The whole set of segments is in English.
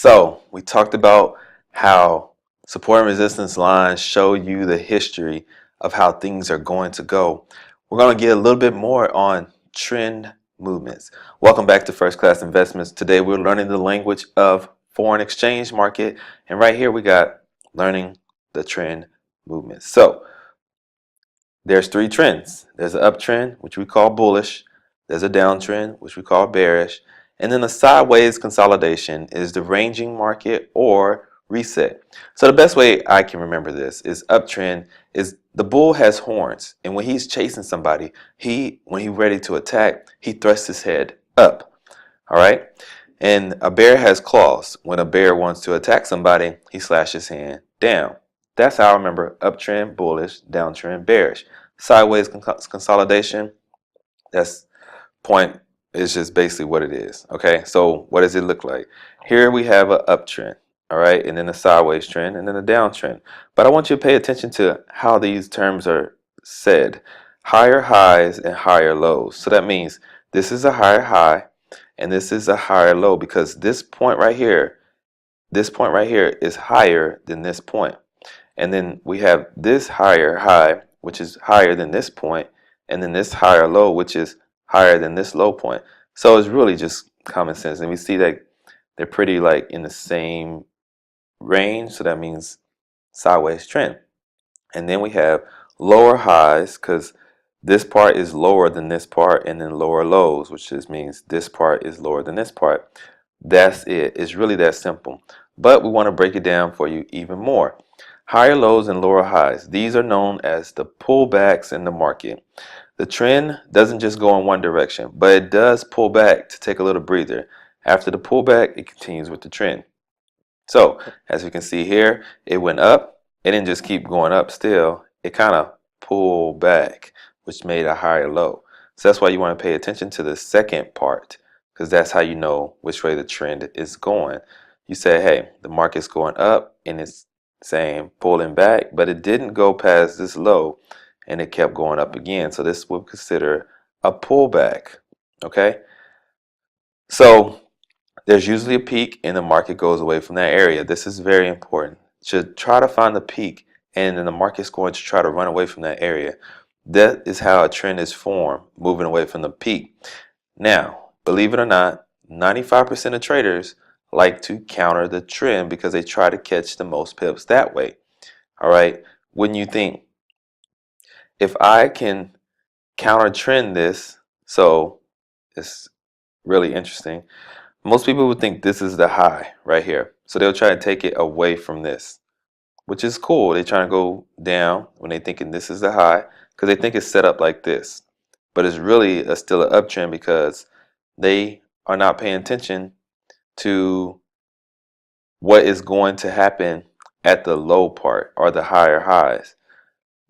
So we talked about how support and resistance lines show you the history of how things are going to go. We're going to get a little bit more on trend movements. Welcome back to First Class Investments. Today we're learning the language of foreign exchange market, and right here we got learning the trend movements. So there's three trends. There's an uptrend, which we call bullish. There's a downtrend, which we call bearish. And then a sideways consolidation is the ranging market or reset. So the best way I can remember this is uptrend is the bull has horns, and when he's chasing somebody, when he's ready to attack, he thrusts his head up. All right. And a bear has claws. When a bear wants to attack somebody, he slashes his hand down. That's how I remember uptrend, bullish, downtrend, bearish. Sideways consolidation, that's point is just basically what it is. Okay, so what does it look like? Here we have an uptrend, all right, and then a sideways trend, and then a downtrend. But I want you to pay attention to how these terms are said. Higher highs and higher lows. So that means this is a higher high and this is a higher low, because this point right here is higher than this point. And then we have this higher high, which is higher than this point, and then this higher low, which is higher than this low point. So it's really just common sense. And we see that they're pretty like in the same range. So that means sideways trend. And then we have lower highs, because this part is lower than this part, and then lower lows, which just means this part is lower than this part. That's it. It's really that simple. But we want to break it down for you even more. Higher lows and lower highs. These are known as the pullbacks in the market. The trend doesn't just go in one direction, but it does pull back to take a little breather. After the pullback, it continues with the trend. So as you can see here, it went up. It didn't just keep going up still. It kind of pulled back, which made a higher low. So that's why you want to pay attention to the second part, because that's how you know which way the trend is going. You say, hey, the market's going up and it's saying pulling back, but it didn't go past this low and it kept going up again. So this would consider a pullback. Okay, so there's usually a peak and the market goes away from that area. This is very important. Should try to find the peak, and then the market's going to try to run away from that area. That is how a trend is formed, moving away from the peak. Now, believe it or not, 95% of traders like to counter the trend because they try to catch the most pips that way. All right. When you think, if I can counter trend this, so it's really interesting. Most people would think this is the high right here. So they'll try to take it away from this, which is cool. They're trying to go down when they're thinking this is the high, because they think it's set up like this. But it's really still an uptrend, because they are not paying attention to what is going to happen at the low part or the higher highs.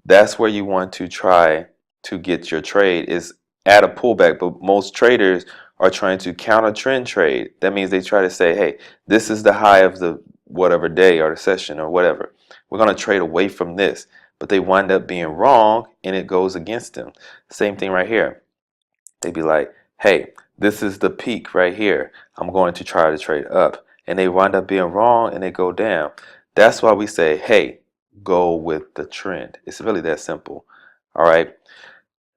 That's where you want to try to get your trade, is at a pullback. But most traders are trying to counter trend trade. That means they try to say, hey, this is the high of the whatever day or the session or whatever. We're going to trade away from this. But they wind up being wrong and it goes against them. Same thing right here. They'd be like, hey, this is the peak right here. I'm going to try to trade up. And they wind up being wrong and they go down. That's why we say, hey, go with the trend. It's really that simple. All right.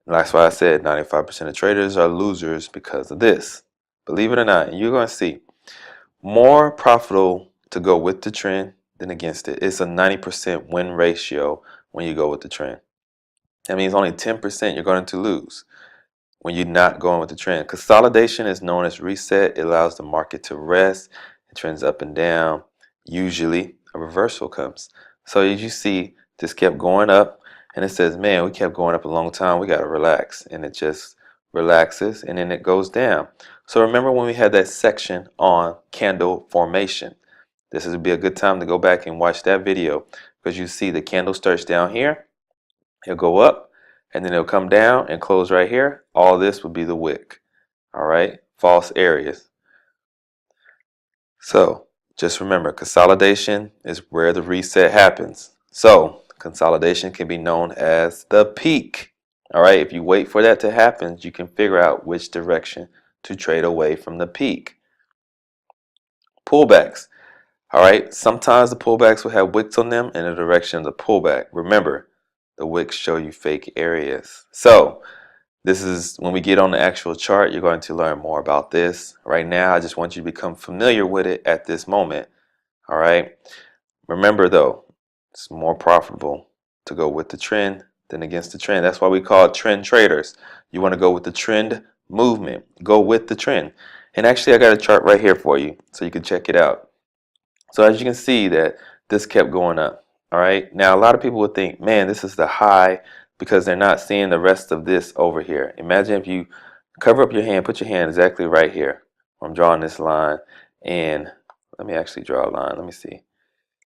And that's why I said 95% of traders are losers because of this. Believe it or not, and you're going to see more profitable to go with the trend than against it. It's a 90% win ratio when you go with the trend. That means only 10% you're going to lose when you're not going with the trend. Consolidation is known as reset. It allows the market to rest. It trends up and down. Usually a reversal comes. So as you see, this kept going up, and it says, man, we kept going up a long time. We got to relax. And it just relaxes, and then it goes down. So remember when we had that section on candle formation. This would be a good time to go back and watch that video, because you see the candle starts down here. It'll go up, and then it'll come down and close right here. All this would be the wick. All right, false areas. So just remember, consolidation is where the reset happens. So consolidation can be known as the peak. All right, if you wait for that to happen, you can figure out which direction to trade away from the peak. Pullbacks. All right, sometimes the pullbacks will have wicks on them in the direction of the pullback. Remember, the wicks show you fake areas. So this is when we get on the actual chart, you're going to learn more about this. Right now, I just want you to become familiar with it at this moment. All right. Remember though, it's more profitable to go with the trend than against the trend. That's why we call trend traders. You want to go with the trend movement. Go with the trend. And actually, I got a chart right here for you so you can check it out. So as you can see that this kept going up. All right. Now, a lot of people would think, man, this is the high because they're not seeing the rest of this over here. Imagine if you cover up your hand, put your hand exactly right here. I'm drawing this line, and let me actually draw a line. Let me see.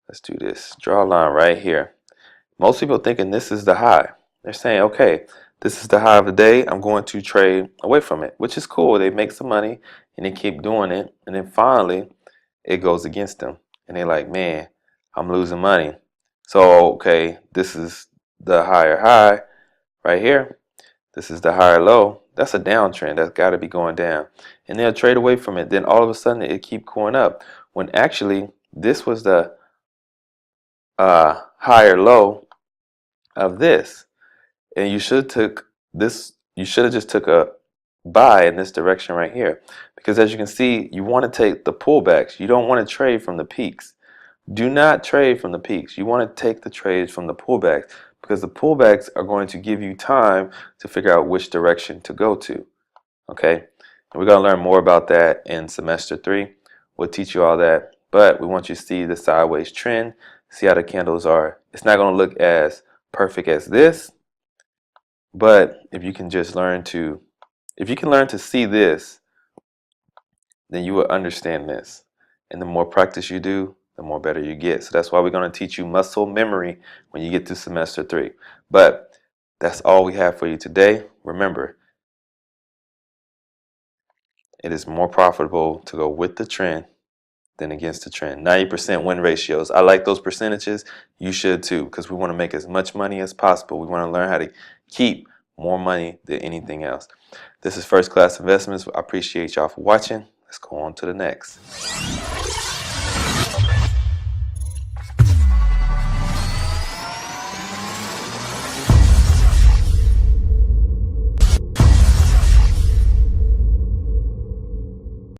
Let's do this. Draw a line right here. Most people are thinking this is the high. They're saying, okay, this is the high of the day. I'm going to trade away from it, which is cool. They make some money and they keep doing it. And then finally, it goes against them. And they're like, man, I'm losing money. So, okay, this is the higher high right here. This is the higher low. That's a downtrend. That's got to be going down. And they'll trade away from it. Then all of a sudden, it keep going up. When actually, this was the higher low of this, and you should took this. You should have just took a buy in this direction right here, because as you can see, you want to take the pullbacks. You don't want to trade from the peaks. Do not trade from the peaks. You want to take the trades from the pullbacks, because the pullbacks are going to give you time to figure out which direction to go to. Okay, and we're going to learn more about that in semester 3. We'll teach you all that, but we want you to see the sideways trend, see how the candles are. It's not going to look as perfect as this, but if you can just learn to, if you can learn to see this, then you will understand this. And the more practice you do, the more better you get. So that's why we're going to teach you muscle memory when you get to semester 3. But that's all we have for you today. Remember, it is more profitable to go with the trend than against the trend. 90% win ratios. I like those percentages. You should too, because we want to make as much money as possible. We want to learn how to keep more money than anything else. This is First Class Investments. I appreciate y'all for watching. Let's go on to the next.